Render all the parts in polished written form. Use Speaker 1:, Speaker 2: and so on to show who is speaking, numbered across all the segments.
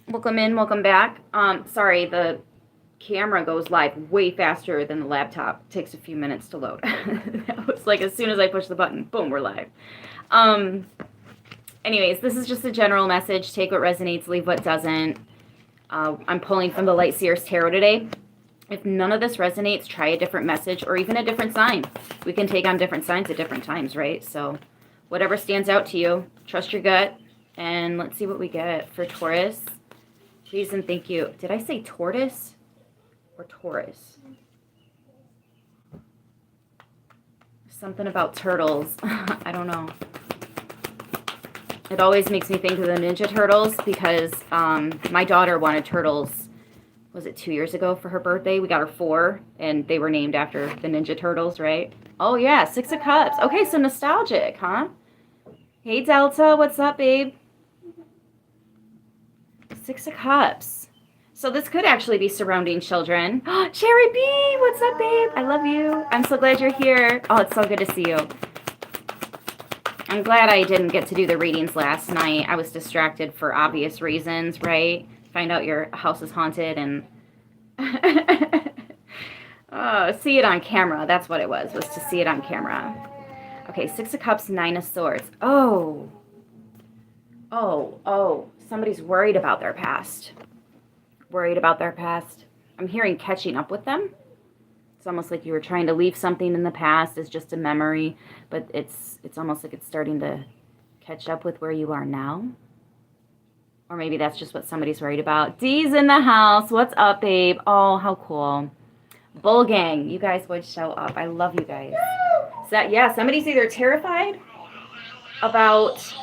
Speaker 1: Welcome in, welcome back. Sorry, the camera goes live way faster than the laptop. It takes a few minutes to load. That was like as soon as I push the button, boom, we're live. Anyways, this is just a general message. Take what resonates, leave what doesn't. I'm pulling from the Light Seers Tarot today. If none of this resonates, try a different message or even a different sign. We can take on different signs at different times, right? So whatever stands out to you, trust your gut. And let's see what we get for Taurus. Please and thank you. Did I say tortoise or Taurus? Something about turtles. I don't know. It always makes me think of the Ninja Turtles because my daughter wanted turtles, was it 2 years ago for her birthday? We got her 4, and they were named after the Ninja Turtles, right? Oh, yeah, 6 of Cups. Okay, so nostalgic, huh? Hey, Delta, what's up, babe? 6 of Cups. So this could actually be surrounding children. Cherry B, what's up, babe? I love you. I'm so glad you're here. Oh, it's so good to see you. I'm glad I didn't get to do the readings last night. I was distracted for obvious reasons, right? Find out your house is haunted and see it on camera. That's what it was to see it on camera. Okay, 6 of Cups, 9 of Swords. Oh. Somebody's worried about their past. Worried about their past. I'm hearing catching up with them. It's almost like you were trying to leave something in the past as just a memory, but it's almost like it's starting to catch up with where you are now. Or maybe that's just what somebody's worried about. Dee's in the house. What's up, babe? Oh, how cool. Bull Gang, you guys would show up. I love you guys. So that, yeah, somebody's either terrified about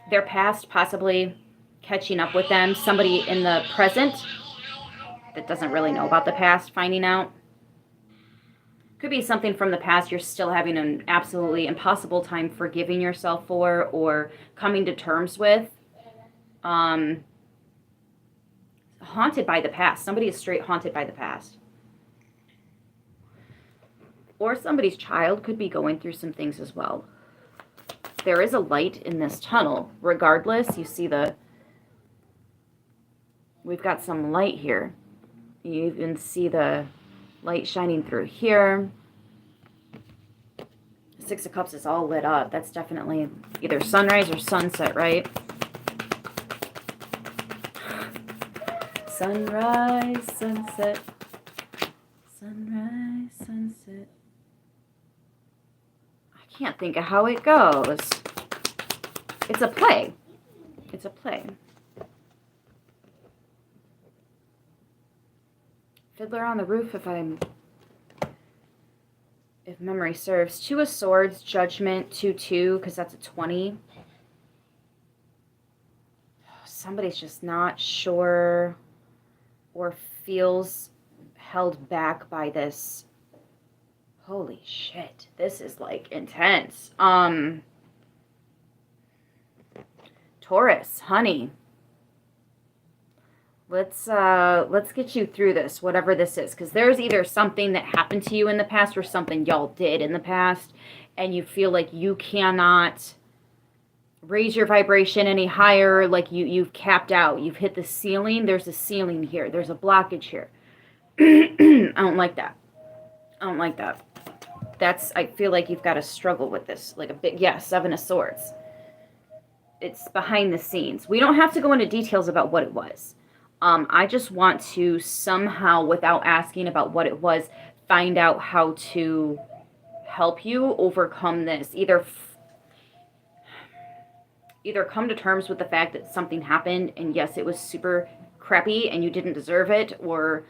Speaker 1: their past possibly catching up with them. Somebody in the present that doesn't really know about the past finding out. Could be something from the past you're still having an absolutely impossible time forgiving yourself for or coming to terms with. Haunted by the past. Somebody is straight haunted by the past. Or somebody's child could be going through some things as well. There is a light in this tunnel. Regardless, you see we've got some light here. You even see the light shining through here. 6 of Cups is all lit up. That's definitely either sunrise or sunset, right? Sunrise, sunset. Sunrise, sunset. I can't think of how it goes. It's a play. It's a play. Fiddler on the Roof, if memory serves. 2 of Swords, Judgment, 2-2, because that's a 20. Somebody's just not sure or feels held back by this. Holy shit, this is like intense. Taurus, honey. Let's get you through this, whatever this is, because there's either something that happened to you in the past or something y'all did in the past, and you feel like you cannot raise your vibration any higher, like you've capped out, you've hit the ceiling. There's a ceiling here. There's a blockage here. I don't like that. I don't like that. I feel like you've got to struggle with this, like a big, 7 of Swords. It's behind the scenes. We don't have to go into details about what it was. I just want to somehow, without asking about what it was, find out how to help you overcome this. Either come to terms with the fact that something happened, and yes, it was super crappy, and you didn't deserve it, or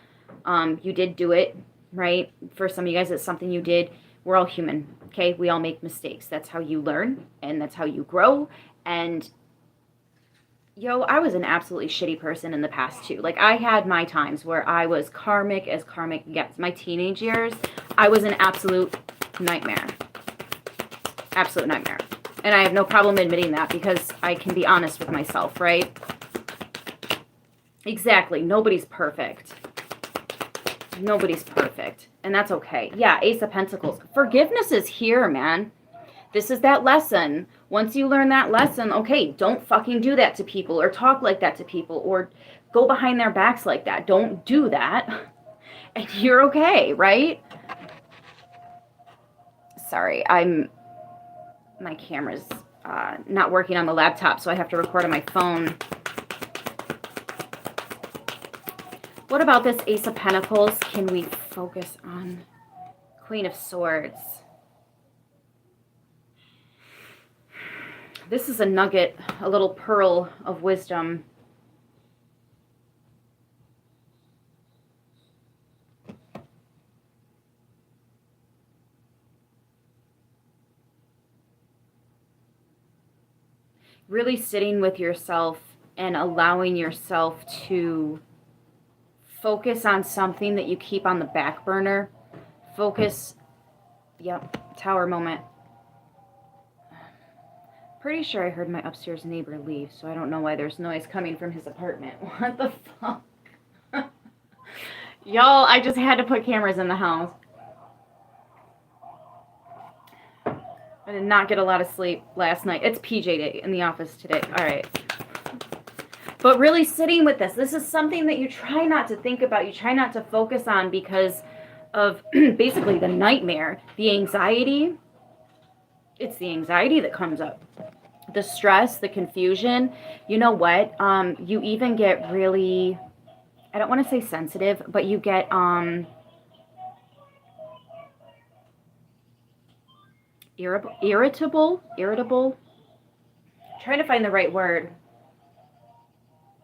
Speaker 1: you did do it, right? For some of you guys, it's something you did. We're all human, okay? We all make mistakes. That's how you learn, and that's how you grow, and I was an absolutely shitty person in the past too. Like, I had my times where I was karmic as karmic gets. My teenage years, I was an absolute nightmare. Absolute nightmare. And I have no problem admitting that because I can be honest with myself, right? Exactly. Nobody's perfect. Nobody's perfect. And that's okay. Yeah, Ace of Pentacles. Forgiveness is here, man. This is that lesson Once you learn that lesson, okay, don't fucking do that to people or talk like that to people or go behind their backs like that. Don't do that. And you're okay, right? Sorry, my camera's not working on the laptop, so I have to record on my phone. What about this Ace of Pentacles? Can we focus on Queen of Swords? This is a nugget, a little pearl of wisdom. Really sitting with yourself and allowing yourself to focus on something that you keep on the back burner. Focus, yep, tower moment. Pretty sure I heard my upstairs neighbor leave, so I don't know why there's noise coming from his apartment. What the fuck? Y'all, I just had to put cameras in the house. I did not get a lot of sleep last night. It's PJ day in the office today. All right. But really sitting with this is something that you try not to think about. You try not to focus on because of basically the nightmare, the anxiety. It's the anxiety that comes up. The stress, the confusion. You know what? You even get really, I don't want to say sensitive, but you get irritable. Trying to find the right word.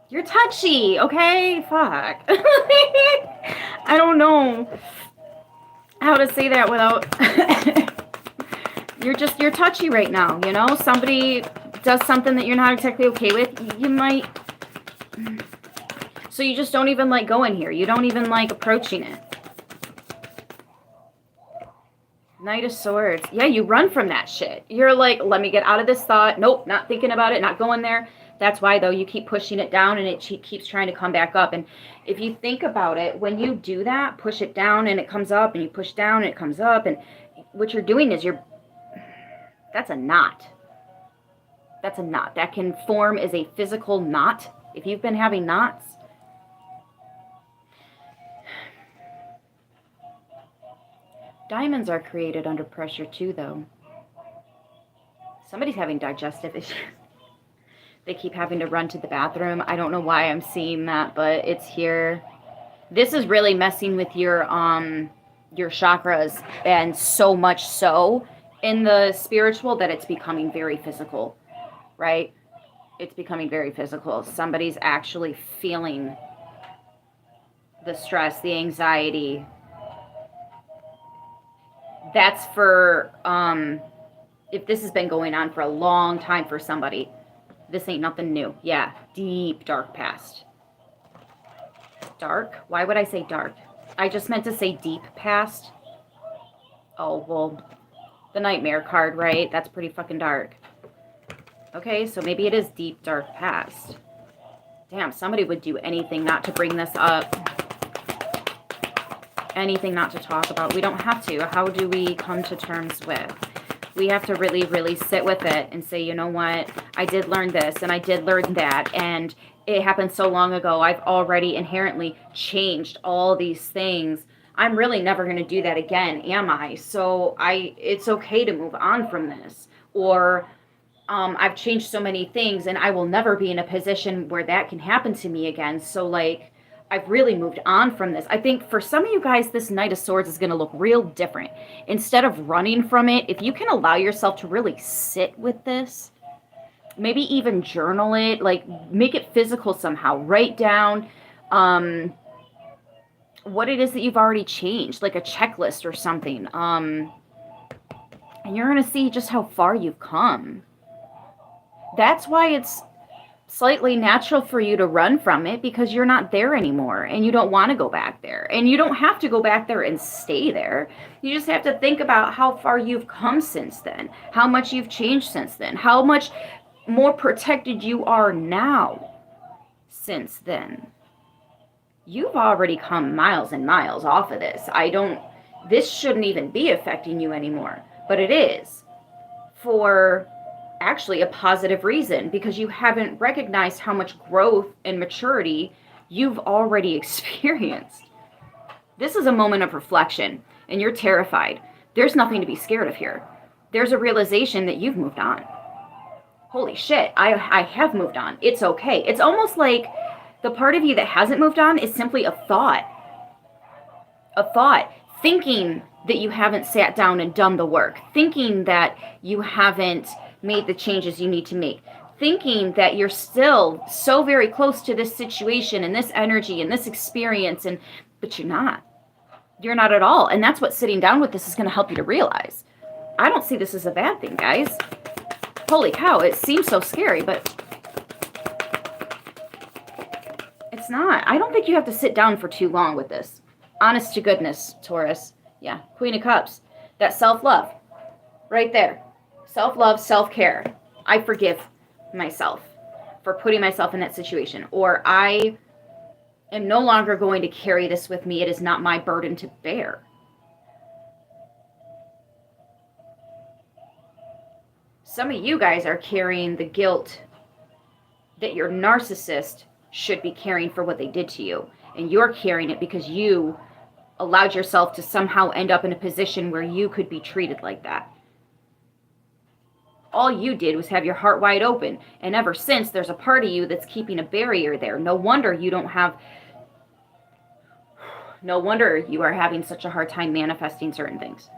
Speaker 1: You're touchy, okay? Fuck. I don't know how to say that without you're touchy right now, you know? Somebody does something that you're not exactly okay with, you might, so you just don't even like going here. You don't even like approaching it. Knight of Swords. Yeah, you run from that shit. You're like, let me get out of this thought. Nope, not thinking about it, not going there. That's why, though, you keep pushing it down and it keeps trying to come back up. And if you think about it, when you do that, push it down and it comes up, and you push down and it comes up, and what you're doing is that's a knot. That's a knot. That can form as a physical knot. If you've been having knots, diamonds are created under pressure too, though. Somebody's having digestive issues. They keep having to run to the bathroom. I don't know why I'm seeing that, but it's here. This is really messing with your chakras, and so much so in the spiritual that it's becoming very physical, right? It's becoming very physical. Somebody's actually feeling the stress, the anxiety. That's for, if this has been going on for a long time for somebody, this ain't nothing new. Yeah, deep, dark past. Dark? Why would I say dark? I just meant to say deep past. Oh, well, the nightmare card, right? That's pretty fucking dark. Okay, so maybe it is deep, dark past. Damn, somebody would do anything not to bring this up. Anything not to talk about. We don't have to. How do we come to terms with? We have to really, really sit with it and say, you know what? I did learn this and I did learn that. And it happened so long ago. I've already inherently changed all these things. I'm really never going to do that again, am I? So it's okay to move on from this. Or I've changed so many things and I will never be in a position where that can happen to me again. So like, I've really moved on from this. I think for some of you guys, this Knight of Swords is going to look real different. Instead of running from it, if you can allow yourself to really sit with this, maybe even journal it, like make it physical somehow. Write down what it is that you've already changed, like a checklist or something. And you're going to see just how far you've come. That's why it's slightly natural for you to run from it, because you're not there anymore and you don't want to go back there, and you don't have to go back there and stay there. You just have to think about how far you've come since then, how much you've changed since then, how much more protected you are now since then. You've already come miles and miles off of this. This shouldn't even be affecting you anymore, but it is for actually a positive reason, because you haven't recognized how much growth and maturity you've already experienced. This is a moment of reflection, and you're terrified. There's nothing to be scared of here. There's a realization that you've moved on. Holy shit, I have moved on. It's okay. It's almost like the part of you that hasn't moved on is simply a thought. A thought. Thinking that you haven't sat down and done the work. Thinking that you haven't made the changes you need to make. Thinking that you're still so very close to this situation and this energy and this experience, but you're not. You're not at all. And that's what sitting down with this is going to help you to realize. I don't see this as a bad thing, guys. Holy cow, it seems so scary, but it's not. I don't think you have to sit down for too long with this. Honest to goodness, Taurus. Yeah, Queen of Cups. That self-love. Right there. Self-love, self-care. I forgive myself for putting myself in that situation. Or I am no longer going to carry this with me. It is not my burden to bear. Some of you guys are carrying the guilt that your narcissist should be carrying for what they did to you. And you're carrying it because you allowed yourself to somehow end up in a position where you could be treated like that. All you did was have your heart wide open. And ever since, there's a part of you that's keeping a barrier there. No wonder you are having such a hard time manifesting certain things.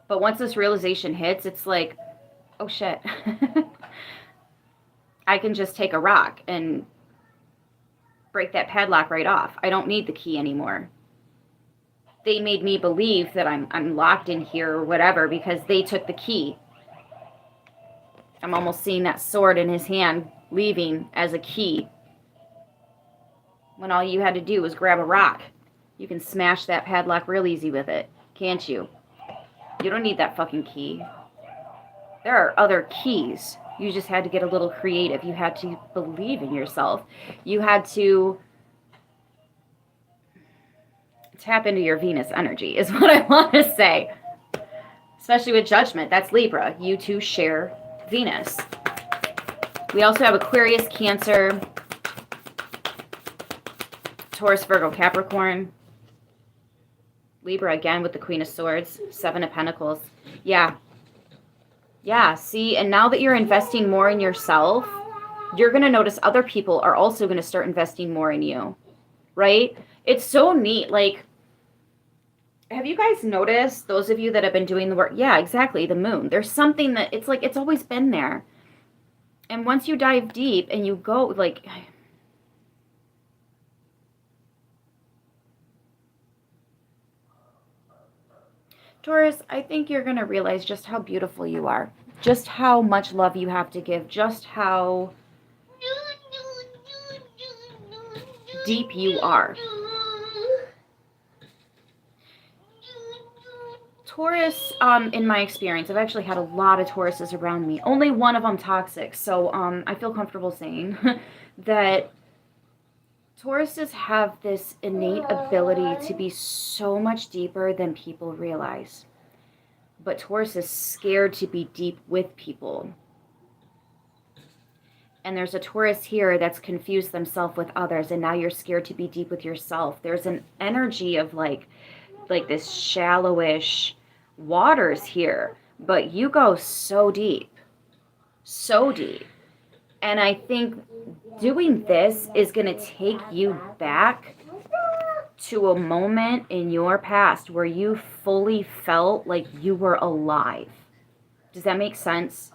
Speaker 1: But once this realization hits, it's like, oh shit. I can just take a rock and break that padlock right off. I don't need the key anymore. They made me believe that I'm locked in here or whatever because they took the key. I'm almost seeing that sword in his hand leaving as a key. When all you had to do was grab a rock. You can smash that padlock real easy with it, can't you? You don't need that fucking key. There are other keys. You just had to get a little creative. You had to believe in yourself. You had to tap into your Venus energy is what I want to say. Especially with Judgment. That's Libra. You two share Venus. We also have Aquarius, Cancer, Taurus, Virgo, Capricorn. Libra again with the Queen of Swords, Seven of Pentacles. Yeah, see, and now that you're investing more in yourself, you're going to notice other people are also going to start investing more in you, right? It's so neat. Like, have you guys noticed, those of you that have been doing the work? Yeah, exactly, the moon. There's something that it's like it's always been there. And once you dive deep and you go, like, Taurus, I think you're going to realize just how beautiful you are, just how much love you have to give, just how deep you are. Taurus, in my experience, I've actually had a lot of Tauruses around me. Only one of them toxic, so I feel comfortable saying that Tauruses have this innate ability to be so much deeper than people realize. But Taurus is scared to be deep with people. And there's a Taurus here that's confused themselves with others, and now you're scared to be deep with yourself. There's an energy of like this shallowish waters here, but you go so deep. So deep. And I think doing this is going to take you back to a moment in your past where you fully felt like you were alive. Does that make sense?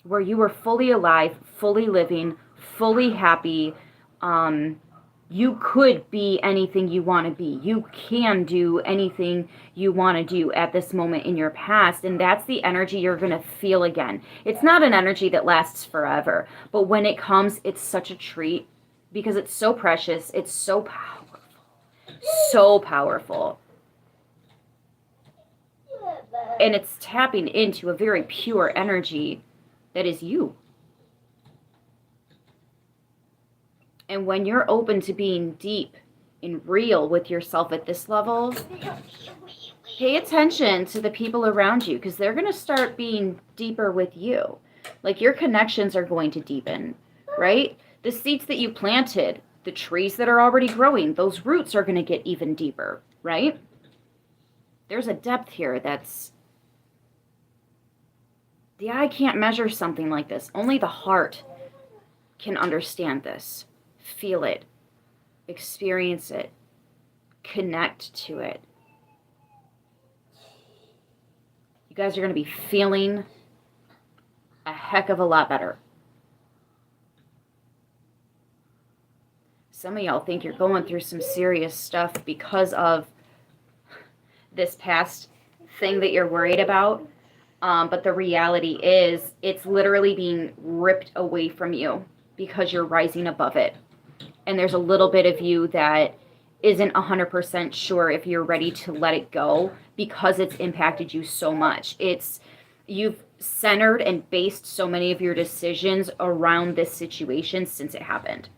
Speaker 1: Where you were fully alive, fully living, fully happy. You could be anything you want to be. You can do anything you want to do at this moment in your past. And that's the energy you're going to feel again. It's not an energy that lasts forever. But when it comes, it's such a treat because it's so precious. It's so powerful. So powerful. And it's tapping into a very pure energy that is you. And when you're open to being deep and real with yourself at this level, Pay attention to the people around you because they're going to start being deeper with you. Like your connections are going to deepen, right? The seeds that you planted, the trees that are already growing, those roots are going to get even deeper, right? There's a depth here that's... The eye can't measure something like this. Only the heart can understand this, feel it, experience it, connect to it. You guys are going to be feeling a heck of a lot better. Some of y'all think you're going through some serious stuff because of this past thing that you're worried about. But the reality is it's literally being ripped away from you because you're rising above it. And there's a little bit of you that isn't 100% sure if you're ready to let it go because it's impacted you so much. You've centered and based so many of your decisions around this situation since it happened.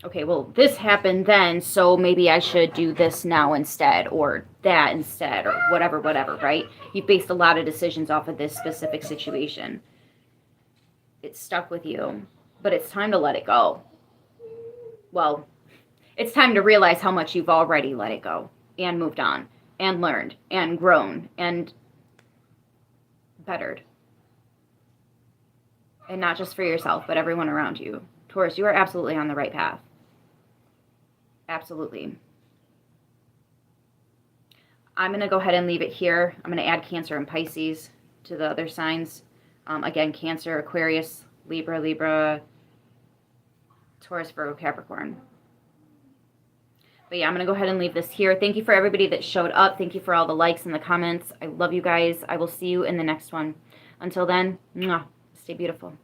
Speaker 1: Okay, well, this happened then, so maybe I should do this now instead, or that instead, or whatever, right? You based a lot of decisions off of this specific situation. It's stuck with you, but it's time to let it go. Well, it's time to realize how much you've already let it go, and moved on, and learned, and grown, and bettered. And not just for yourself, but everyone around you. Taurus, you are absolutely on the right path. Absolutely. I'm going to go ahead and leave it here. I'm going to add Cancer and Pisces to the other signs. Again, Cancer, Aquarius, Libra, Taurus, Virgo, Capricorn. But yeah, I'm going to go ahead and leave this here. Thank you for everybody that showed up. Thank you for all the likes and the comments. I love you guys. I will see you in the next one. Until then, mwah, stay beautiful.